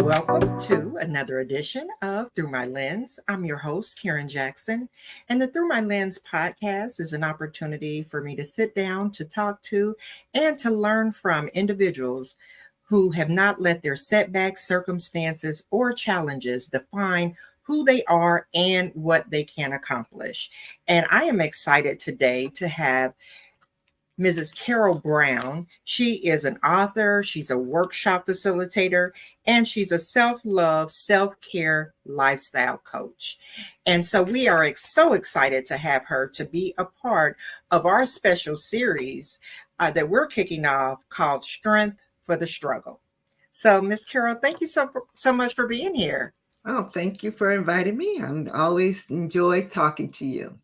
Welcome to another edition of Through My Lens. I'm your host, Karen Jackson, and the Through My Lens podcast is an opportunity for me to sit down, to talk to, and to learn from individuals who have not let their setbacks, circumstances, or challenges define who they are and what they can accomplish. And I am excited today to have Mrs. Carol Brown. She is an author, she's a workshop facilitator, and she's a self love, self care lifestyle coach. And so we are so excited to have her to be a part of our special series that we're kicking off called Strength for the Struggle. So, Miss Carol, thank you so much for being here. Oh, thank you for inviting me. I'm always enjoy talking to you.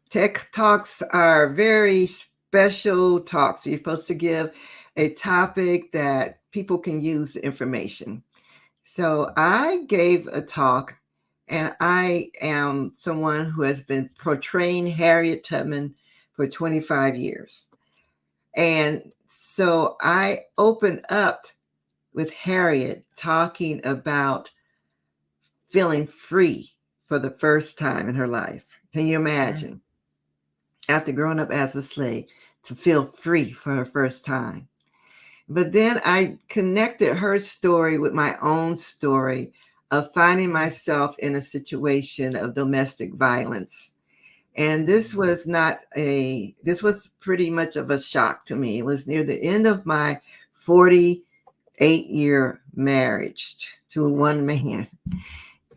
Tech talks are very special talks. You're supposed to give a topic that people can use the information. So I gave a talk, and I am someone who has been portraying Harriet Tubman for 25 years. And so I opened up with Harriet talking about feeling free for the first time in her life. Can you imagine? After growing up as a slave, to feel free for her first time. But then I connected her story with my own story of finding myself in a situation of domestic violence. And this was pretty much of a shock to me. It was near the end of my 48-year marriage to one man.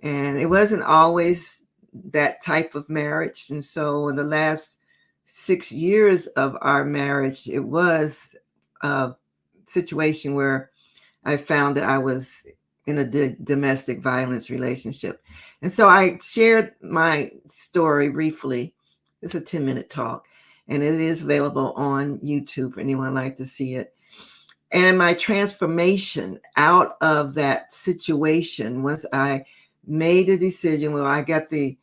And it wasn't always that type of marriage. And so in the last 6 years of our marriage, it was a situation where I found that I was in a domestic violence relationship. And so I shared my story briefly. It's a 10-minute talk, and it is available on YouTube for anyone who'd like to see it. And my transformation out of that situation, once I made a decision, well, I got the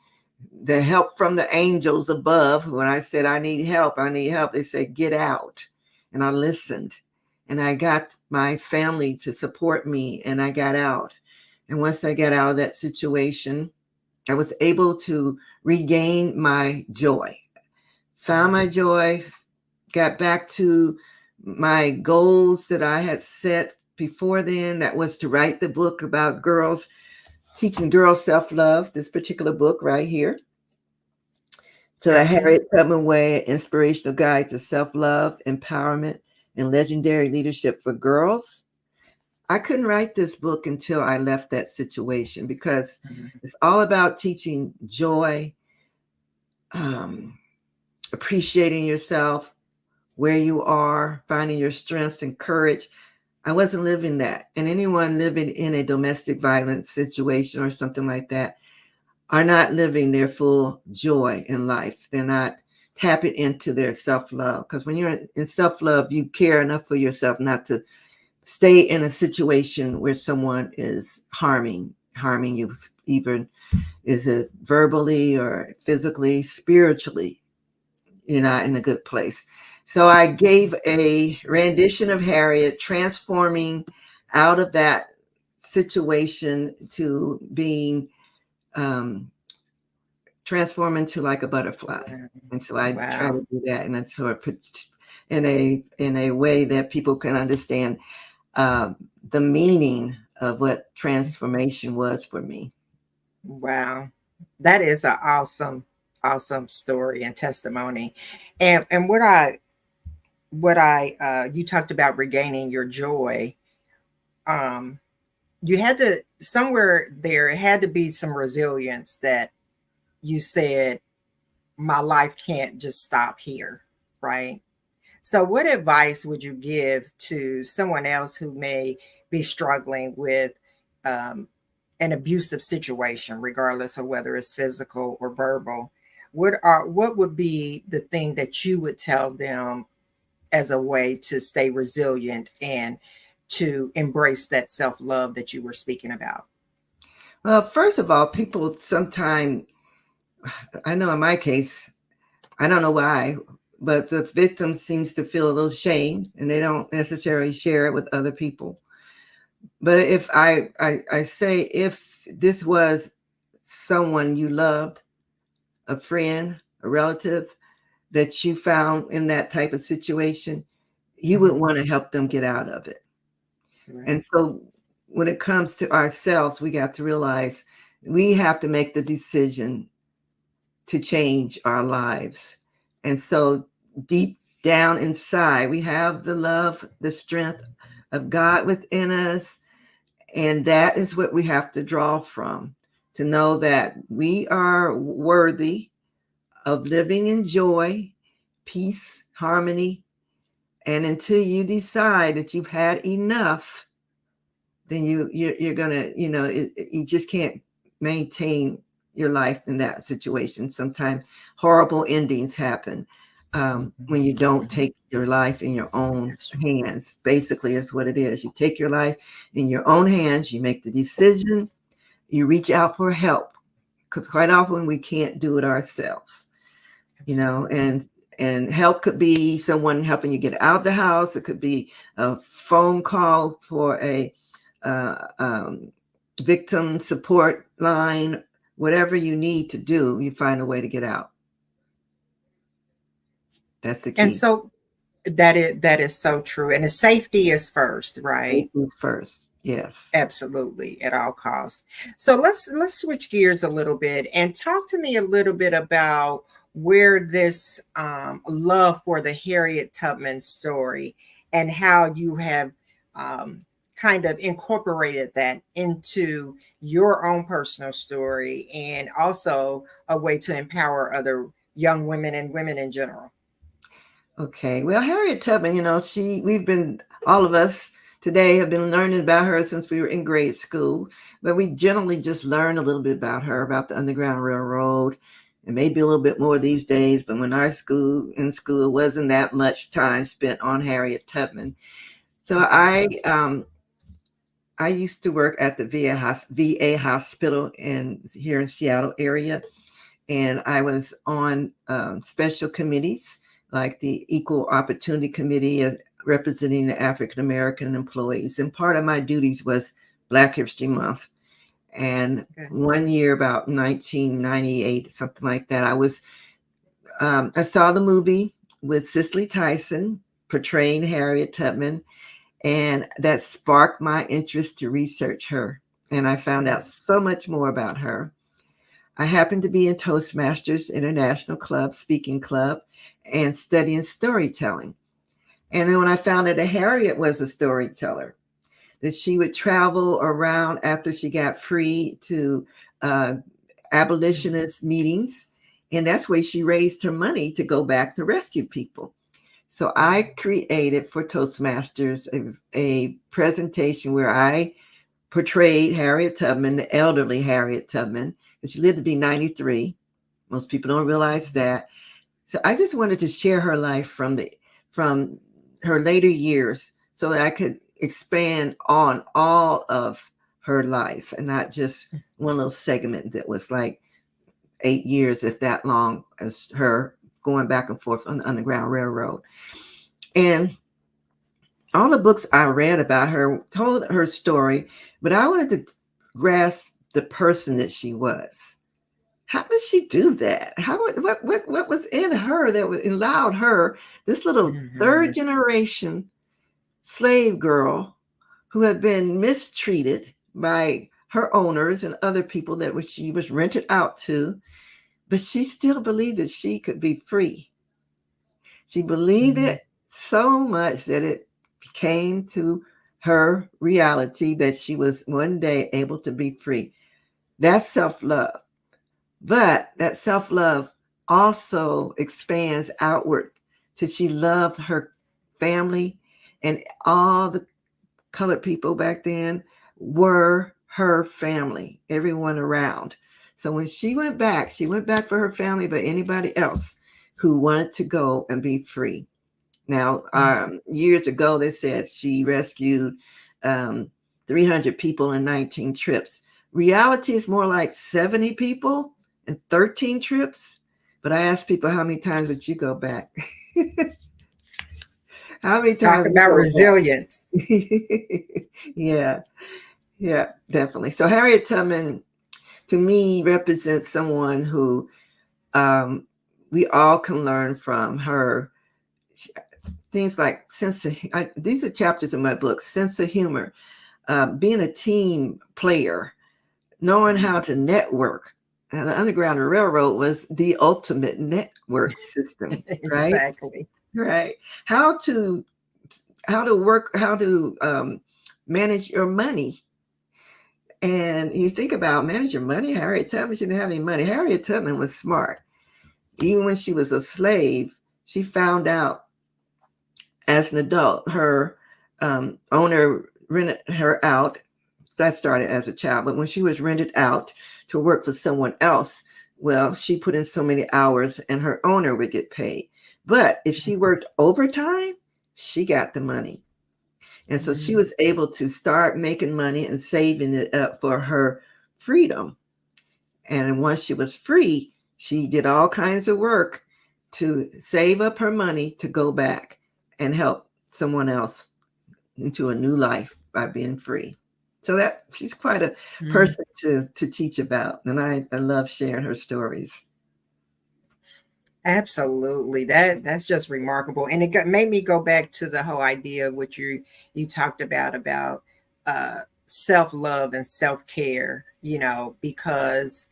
help from the angels above. When I said, I need help, they said, get out. And I listened, and I got my family to support me, and I got out. And once I got out of that situation, I was able to regain my joy, found my joy, got back to my goals that I had set before then. That was to write the book about girls, teaching girls self-love, this particular book right here. So the Harriet Tubman Way, an inspirational guide to self-love, empowerment, and legendary leadership for girls. I couldn't write this book until I left that situation, because it's all about teaching joy, appreciating yourself, where you are, finding your strengths and courage. I wasn't living that. And anyone living in a domestic violence situation or something like that are not living their full joy in life. They're not tapping into their self-love. Because when you're in self-love, you care enough for yourself not to stay in a situation where someone is harming you, even is it verbally or physically, spiritually. You're not in a good place. So I gave a rendition of Harriet, transforming out of that situation to being transform into like a butterfly. And so I try to do that, and that's sort of put in a way that people can understand the meaning of what transformation was for me. Wow, that is an awesome story and testimony. And what I you talked about regaining your joy. You had to, somewhere there, it had to be some resilience that you said, my life can't just stop here, right? So what advice would you give to someone else who may be struggling with an abusive situation, regardless of whether it's physical or verbal? What would be the thing that you would tell them as a way to stay resilient and to embrace that self-love that you were speaking about? Well, first of all, people sometimes, I know in my case, I don't know why, but the victim seems to feel a little shame, and they don't necessarily share it with other people. But if I say, if this was someone you loved, a friend, a relative that you found in that type of situation, you would want to help them get out of it. Right. And so when it comes to ourselves, we got to realize we have to make the decision to change our lives. And so deep down inside, we have the love, the strength of God within us. And that is what we have to draw from, to know that we are worthy of living in joy, peace, harmony. And until you decide that you've had enough, then you're gonna, you just can't maintain your life in that situation. Sometimes horrible endings happen when you don't take your life in your own hands. Basically, is what it is. You take your life in your own hands. You make the decision. You reach out for help, because quite often we can't do it ourselves. And help could be someone helping you get out of the house. It could be a phone call for a victim support line. Whatever you need to do, you find a way to get out. That's the key. And so that is so true. And the safety is first, right? Safety first. Yes. Absolutely, at all costs. So let's switch gears a little bit and talk to me a little bit about where this love for the Harriet Tubman story and how you have kind of incorporated that into your own personal story, and also a way to empower other young women and women in general. Okay. Well, Harriet Tubman, all of us today have been learning about her since we were in grade school, but we generally just learn a little bit about her, about the Underground Railroad, and maybe a little bit more these days. But when in school, wasn't that much time spent on Harriet Tubman. So I used to work at the VA hospital here in Seattle area, and I was on special committees like the Equal Opportunity Committee, representing the African American employees. And part of my duties was Black History Month. And one year, about 1998, something like that, I saw the movie with Cicely Tyson portraying Harriet Tubman, and that sparked my interest to research her. And I found out so much more about her. I happened to be in Toastmasters International Club, Speaking Club, and studying storytelling. And then when I found out that Harriet was a storyteller, that she would travel around after she got free to abolitionist meetings. And that's where she raised her money to go back to rescue people. So I created for Toastmasters a presentation where I portrayed Harriet Tubman, the elderly Harriet Tubman, and she lived to be 93. Most people don't realize that. So I just wanted to share her life from her later years so that I could expand on all of her life and not just one little segment that was like 8 years, if that long, as her going back and forth on the Underground Railroad. And all the books I read about her told her story, but I wanted to grasp the person that she was. How did she do that? What was in her that allowed her, this little third generation slave girl who had been mistreated by her owners and other people that she was rented out to, but she still believed that she could be free. She believed it so much that it came to her reality that she was one day able to be free. That's self-love. But that self-love also expands outward till she loved her family, and all the colored people back then were her family, everyone around. So when she went back for her family, but anybody else who wanted to go and be free. Now, years ago, they said she rescued 300 people in 19 trips. Reality is more like 70 people and 13 trips. But I asked people, how many times would you go back? How many Talk times we about go back? resilience. Yeah, yeah, definitely. So Harriet Tubman, to me, represents someone who um, we all can learn from her. Things like these are chapters in my book: sense of humor, being a team player, knowing how to network. And the Underground Railroad was the ultimate network system, right? Exactly. Right. How to work, how to manage your money. And you think about manage your money. Harriet Tubman, she didn't have any money. Harriet Tubman was smart. Even when she was a slave, she found out as an adult, her owner rented her out. That started as a child, but when she was rented out to work for someone else, well, she put in so many hours and her owner would get paid. But if she worked overtime, she got the money. And so she Mhm. was able to start making money and saving it up for her freedom. And once she was free, she did all kinds of work to save up her money to go back and help someone else into a new life by being free. So that she's quite a Mhm. person to teach about. And I love sharing her stories. Absolutely. That's just remarkable. And made me go back to the whole idea of what you talked about self-love and self-care, because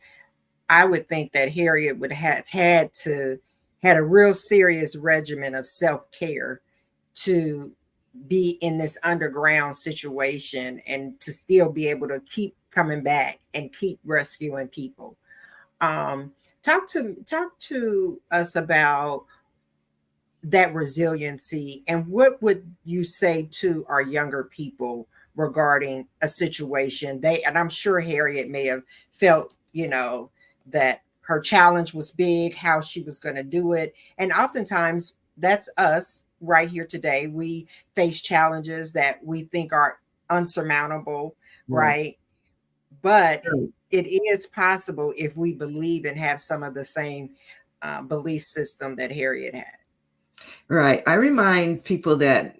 I would think that Harriet would have had a real serious regimen of self-care to be in this underground situation and to still be able to keep coming back and keep rescuing people. Um, talk to us about that resiliency, and what would you say to our younger people regarding a situation and I'm sure Harriet may have felt, that her challenge was big, how she was going to do it. And oftentimes that's us right here today. We face challenges that we think are unsurmountable, Right. right? But it is possible if we believe and have some of the same belief system that Harriet had. Right. I remind people that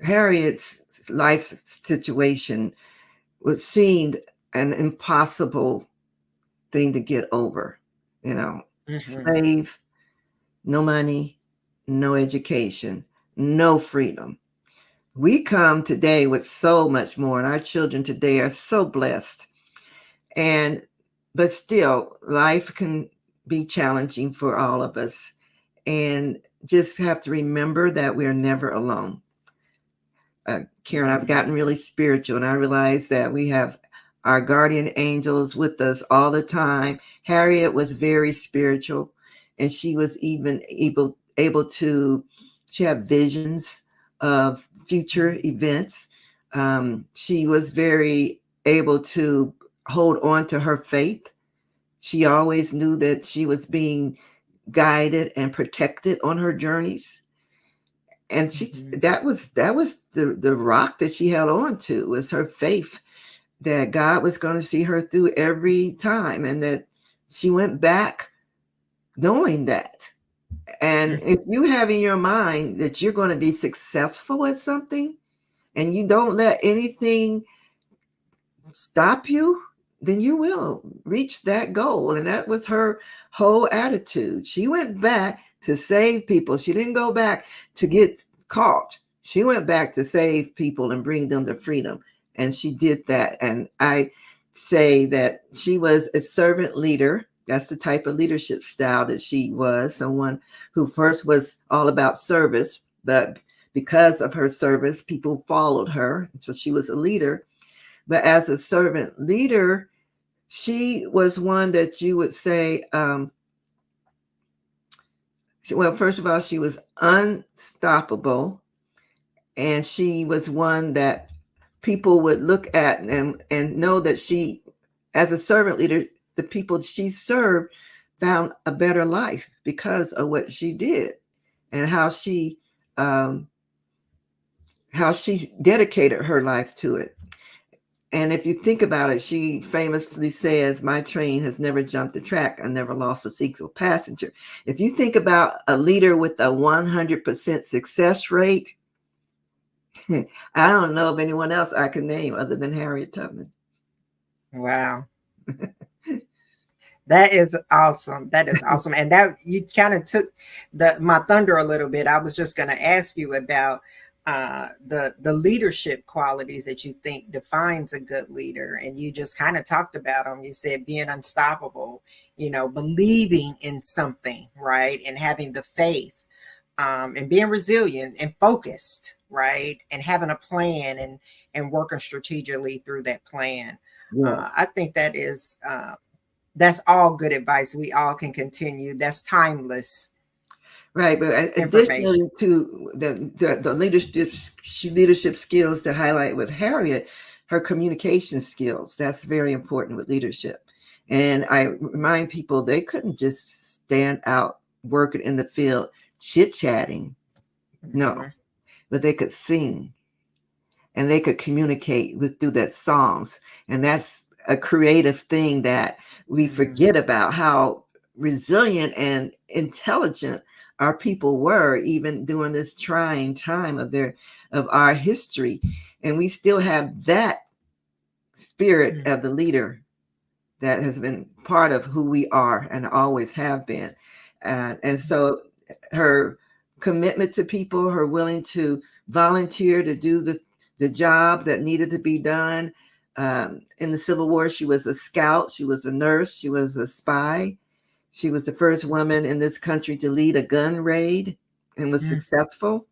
Harriet's life situation was seemed an impossible thing to get over. You know, Mhm. slave, no money, no education, no freedom. We come today with so much more, and our children today are so blessed. And but still, life can be challenging for all of us, and just have to remember that we're never alone. Karen, I've gotten really spiritual, and I realize that we have our guardian angels with us all the time. Harriet was very spiritual, and she was even able to. She had visions of future events. She was very able to hold on to her faith. She always knew that she was being guided and protected on her journeys, and she Mhm. that was the rock that she held on to, was her faith that God was going to see her through every time, and that she went back knowing that. And if you have in your mind that you're going to be successful at something and you don't let anything stop you, then you will reach that goal. And that was her whole attitude. She went back to save people. She didn't go back to get caught. She went back to save people and bring them to freedom. And she did that. And I say that she was a servant leader. That's the type of leadership style that she was, someone who first was all about service, but because of her service, people followed her. So she was a leader, but as a servant leader, she was one that you would say, well, first of all, she was unstoppable. And she was one that people would look at and know that she, as a servant leader, the people she served found a better life because of what she did and um, how she dedicated her life to it. And if you think about it, she famously says, "My train has never jumped the track. I never lost a single passenger." If you think about a leader with a 100% success rate, I don't know of anyone else I can name other than Harriet Tubman. Wow. That is awesome. That is awesome. And that you kind of took my thunder a little bit. I was just going to ask you about the leadership qualities that you think defines a good leader, and you just kind of talked about them. You said being unstoppable, believing in something, right, and having the faith, and being resilient and focused, right, and having a plan and working strategically through that plan. Yeah. I think that's all good advice. We all can continue. That's timeless Right, but information. additionally to the leadership skills to highlight with Harriet, her communication skills, that's very important with leadership. And I remind people they couldn't just stand out working in the field chit-chatting. No, Mhm. but they could sing and they could communicate through their songs. And that's a creative thing that we forget about, how resilient and intelligent our people were even during this trying time of our history. And we still have that spirit of the leader that has been part of who we are and always have been. And so her commitment to people, her willing to volunteer to do the job that needed to be done. In the Civil War, she was a scout, she was a nurse, she was a spy. She was the first woman in this country to lead a gun raid and was successful.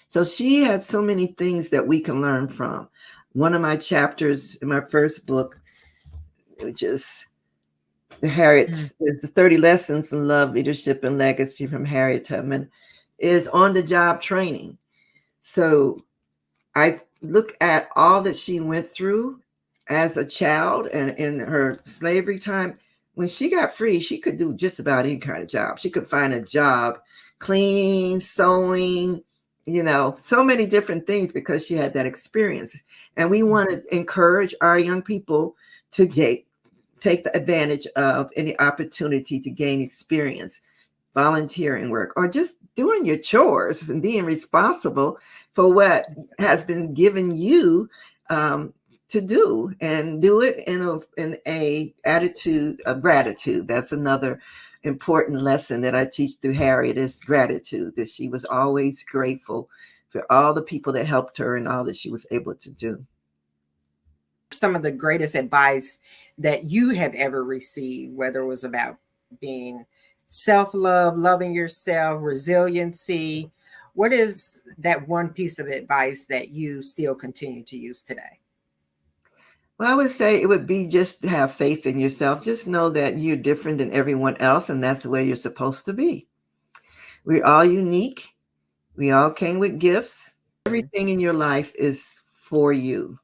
So she had so many things that we can learn from. One of my chapters in my first book, which is Harriet, is the 30 Lessons in Love, Leadership, and Legacy from Harriet Tubman, is on the job training. So I look at all that she went through as a child and in her slavery time. When she got free, she could do just about any kind of job. She could find a job cleaning, sewing, so many different things because she had that experience. And we want to encourage our young people to take the advantage of any opportunity to gain experience, volunteering work, or just doing your chores and being responsible for what has been given you to do, and do it in a attitude of gratitude. That's another important lesson that I teach through Harriet, is gratitude, that she was always grateful for all the people that helped her and all that she was able to do. Some of the greatest advice that you have ever received, whether it was about being self-love, loving yourself, resiliency, what is that one piece of advice that you still continue to use today? Well, I would say it would be just to have faith in yourself. Just know that you're different than everyone else, and that's the way you're supposed to be. We're all unique. We all came with gifts. Everything in your life is for you.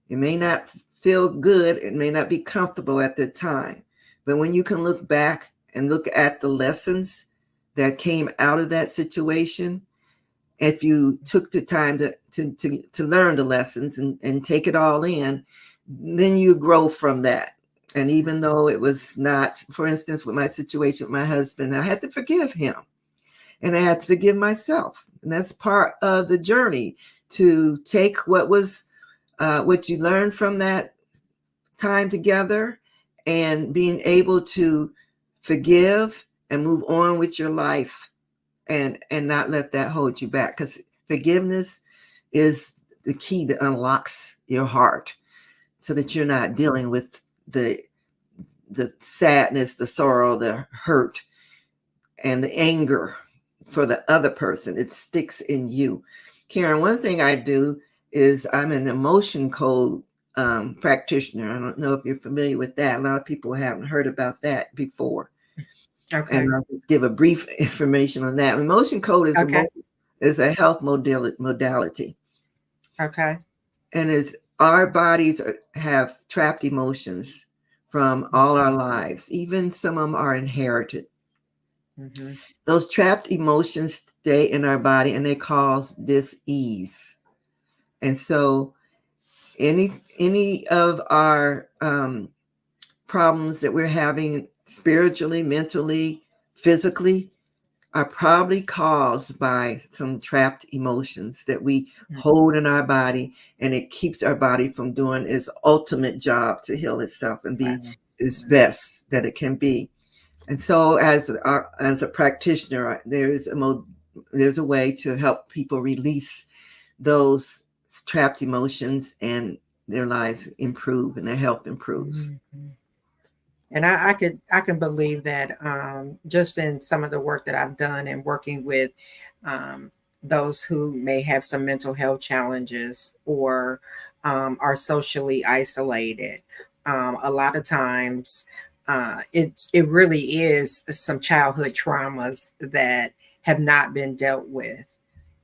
It may not feel good, it may not be comfortable at the time, but when you can look back and look at the lessons that came out of that situation, if you took the time to learn the lessons and take it all in, then you grow from that. And even though it was not, for instance, with my situation with my husband, I had to forgive him and I had to forgive myself. And that's part of the journey, to take what you learned from that time together and being able to forgive and move on with your life, and not let that hold you back, because forgiveness is the key that unlocks your heart so that you're not dealing with the sadness, the sorrow, the hurt, and the anger for the other person. It sticks in you. Karen, one thing I do is I'm an emotion code practitioner. I don't know if you're familiar with that. A lot of people haven't heard about that before. Okay. And I'll just give a brief information on that. Emotion code is Okay. is a health modality. Okay. And our bodies have trapped emotions from all our lives. Even some of them are inherited. Mm-hmm. Those trapped emotions stay in our body and they cause dis-ease. And so any of our problems that we're having spiritually, mentally, physically are probably caused by some trapped emotions that we hold in our body, and it keeps our body from doing its ultimate job to heal itself and be Wow. its best that it can be. And so as a practitioner, there's a way to help people release those trapped emotions, and their lives improve and their health improves. Mhm. And I can believe that just in some of the work that I've done and working with um, those who may have some mental health challenges or are socially isolated. A lot of times, it really is some childhood traumas that have not been dealt with.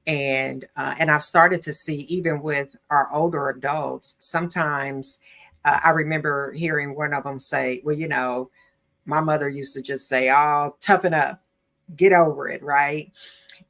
And I've started to see even with our older adults, sometimes I remember hearing one of them say, "Well, you know, my mother used to just say, oh, toughen up, get over it," right?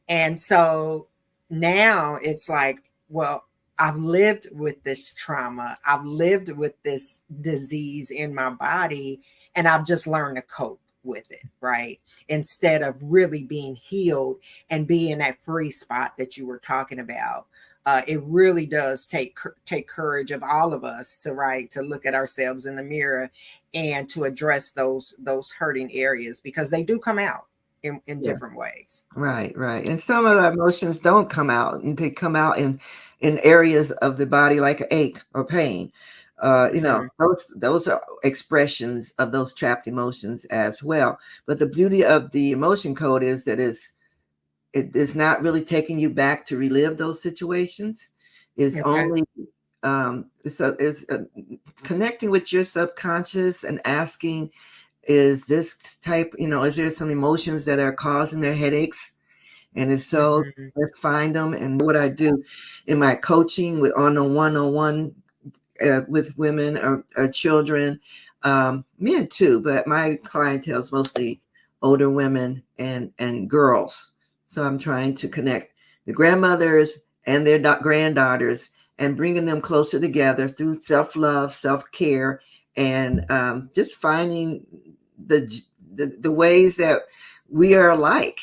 And so now it's like, well, I've lived with this trauma, I've lived with this disease in my body, and I've just learned to cope with it, right? Instead of really being healed and being that free spot that you were talking about. It really does take courage of all of us to look at ourselves in the mirror and to address those hurting areas, because they do come out in Yeah. different ways. Right, right. And some of the emotions don't come out, and they come out in areas of the body like ache or pain. Mhm. Those are expressions of those trapped emotions as well. But the beauty of the emotion code is that it is not really taking you back to relive those situations. It's Okay. only it's connecting with your subconscious and asking, is this type, is there some emotions that are causing their headaches? And if so, Mhm. let's find them. And what I do in my coaching with on a one-on-one with women or children, men too, but my clientele is mostly older women and girls. So I'm trying to connect the grandmothers and their granddaughters and bringing them closer together through self-love, self-care, and just finding the ways that we are alike.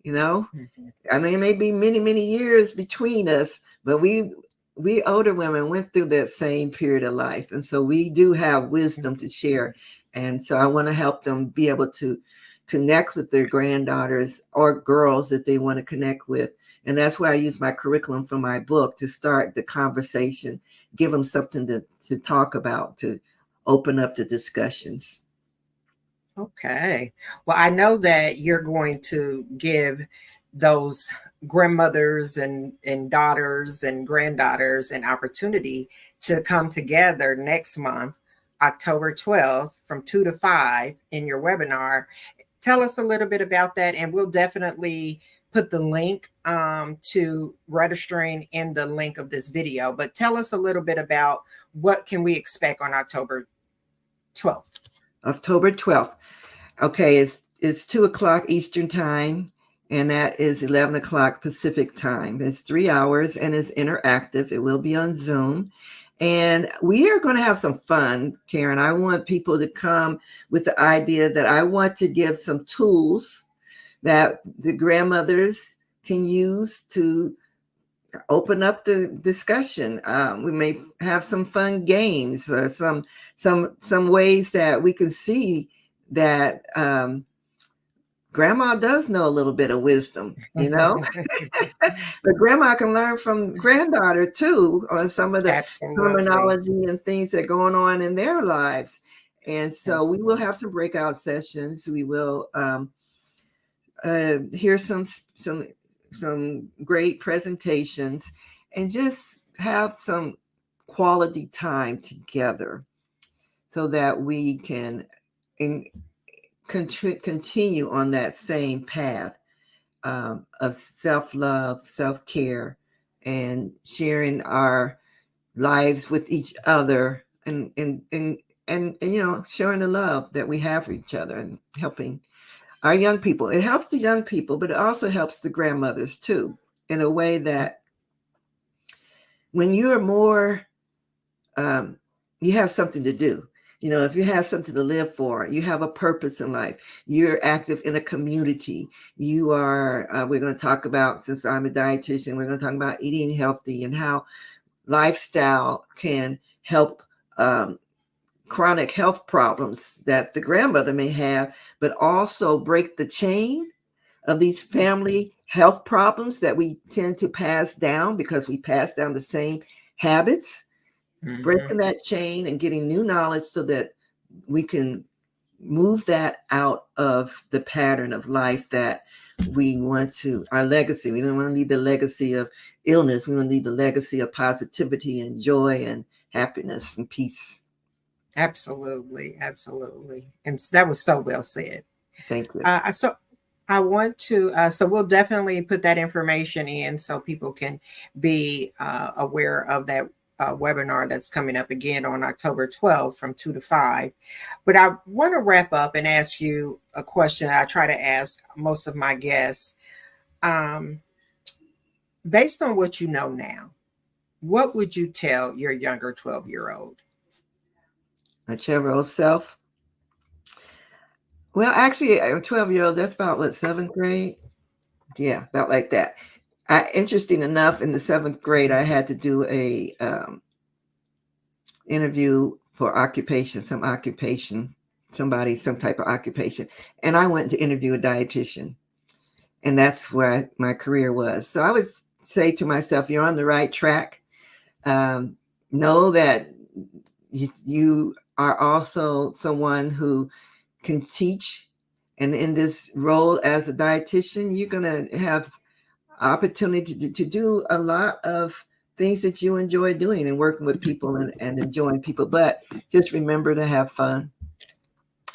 You know, Mhm. I mean, it may be many, many years between us, but we older women went through that same period of life. And so we do have wisdom to share. And so I want to help them be able to connect with their granddaughters or girls that they want to connect with. And that's why I use my curriculum from my book to start the conversation, give them something to talk about, to open up the discussions. Okay. Well, I know that you're going to give those grandmothers and daughters and granddaughters an opportunity to come together next month, October 12th, from 2 to 5 in your webinar. Tell us a little bit about that, and we'll definitely put the link to registering in the link of this video. But tell us a little bit about what can we expect on October 12th. October 12th. Okay, it's 2 o'clock Eastern time, and that is 11 o'clock Pacific time. It's 3 hours and it's interactive. It will be on Zoom. And we are going to have some fun, Karen. I want people to come with the idea that I want to give some tools that the grandmothers can use to open up the discussion. We may have some fun games, some ways that we can see that grandma does know a little bit of wisdom, but grandma can learn from granddaughter too on some of the Absolutely. terminology and things that are going on in their lives. And so we will Absolutely. have some breakout sessions. We will hear some great presentations and just have some quality time together so that we can in, continue on that same path of self-love, self-care, and sharing our lives with each other, and sharing the love that we have for each other and helping our young people. It helps the young people, but it also helps the grandmothers too, in a way that when you're more you have something to do. You know, if you have something to live for, you have a purpose in life, you're active in a community, you are, we're going to talk about, since I'm a dietitian, we're going to talk about eating healthy and how lifestyle can help chronic health problems that the grandmother may have, but also break the chain of these family health problems that we tend to pass down because we pass down the same habits. Breaking that chain and getting new knowledge so that we can move that out of the pattern of life that we want to, our legacy. We don't want to leave the legacy of illness. We want to leave the legacy of positivity and joy and happiness and peace. Absolutely, absolutely. And that was so well said. Thank you. So I want to, so we'll definitely put that information in so people can be aware of that webinar that's coming up again on October 12th from 2 to 5. But I want to wrap up and ask you a question that I try to ask most of my guests. Based on what you know now, what would you tell your younger 12-year-old? My 12-year-old self? Well, actually, a 12-year-old, that's about what, 7th grade? Yeah, about like that. Interesting enough, in the 7th grade, I had to do a interview for occupation, some type of occupation. And I went to interview a dietitian. And that's where my career was. So I would say to myself, you're on the right track. Know that you are also someone who can teach. And in this role as a dietitian, you're going to have opportunity to do a lot of things that you enjoy doing and working with people and enjoying people. But just remember to have fun.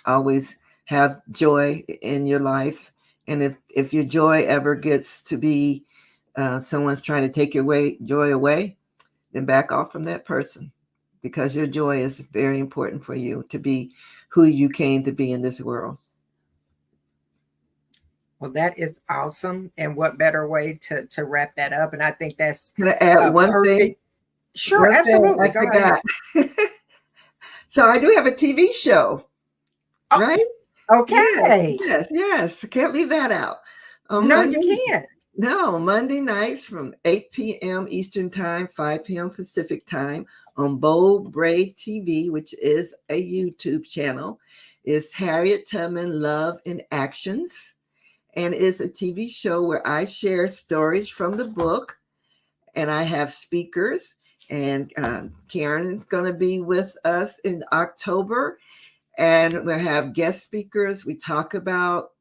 Always have joy in your life. And if your joy ever gets to be someone's trying to take your joy away, then back off from that person, because your joy is very important for you to be who you came to be in this world. Well, that is awesome. And what better way to wrap that up? And I think that's Can I add one perfect thing? Sure, One absolutely. thing I forgot. So I do have a TV show, right? Okay. Yes. I can't leave that out. No, you can't. No, Monday nights from 8 p.m. Eastern Time, 5 p.m. Pacific Time on Bold Brave TV, which is a YouTube channel, is Harriet Tubman Love in Actions. And it's a TV show where I share stories from the book, and I have speakers. And Karen is going to be with us in October, and we'll have guest speakers. We talk about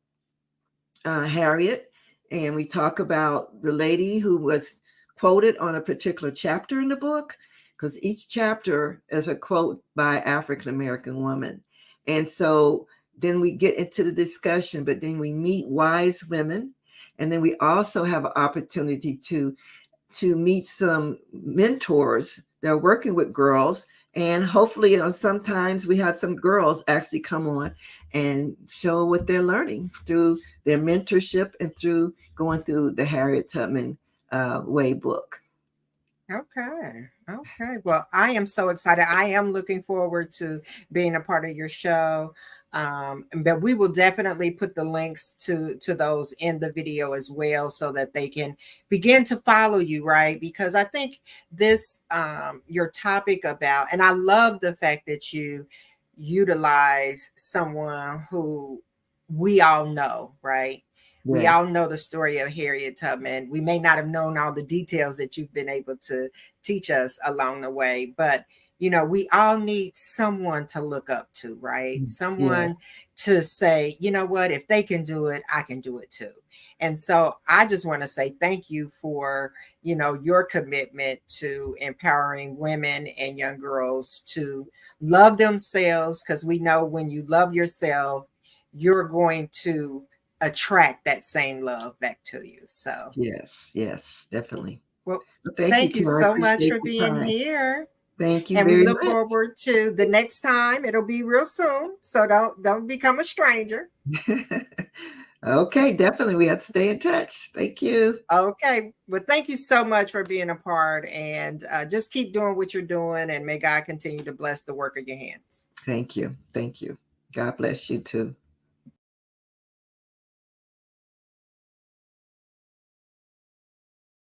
Harriet, and we talk about the lady who was quoted on a particular chapter in the book, because each chapter is a quote by African-American woman. And so then we get into the discussion, but then we meet wise women. And then we also have an opportunity to meet some mentors that are working with girls. And hopefully, sometimes we have some girls actually come on and show what they're learning through their mentorship and through going through the Harriet Tubman Way book. Okay. Well, I am so excited. I am looking forward to being a part of your show. But we will definitely put the links to those in the video as well, so that they can begin to follow you, right? Because I think this your topic about, and I love the fact that you utilize someone who we all know, right? Yeah. We all know the story of Harriet Tubman. We may not have known all the details that you've been able to teach us along the way, but we all need someone to look up to, right? Someone to say, you know what, if they can do it, I can do it too. And so I just want to say thank you for, your commitment to empowering women and young girls to love themselves, because we know when you love yourself, you're going to attract that same love back to you. So yes, definitly. Well, thank you so much for being here. Thank you. And very we look much. forward to the next time. It'll be real soon. So don't become a stranger. Okay, definitely. We have to stay in touch. Thank you. Okay. Well, thank you so much for being a part, and just keep doing what you're doing, and may God continue to bless the work of your hands. Thank you. Thank you. God bless you too.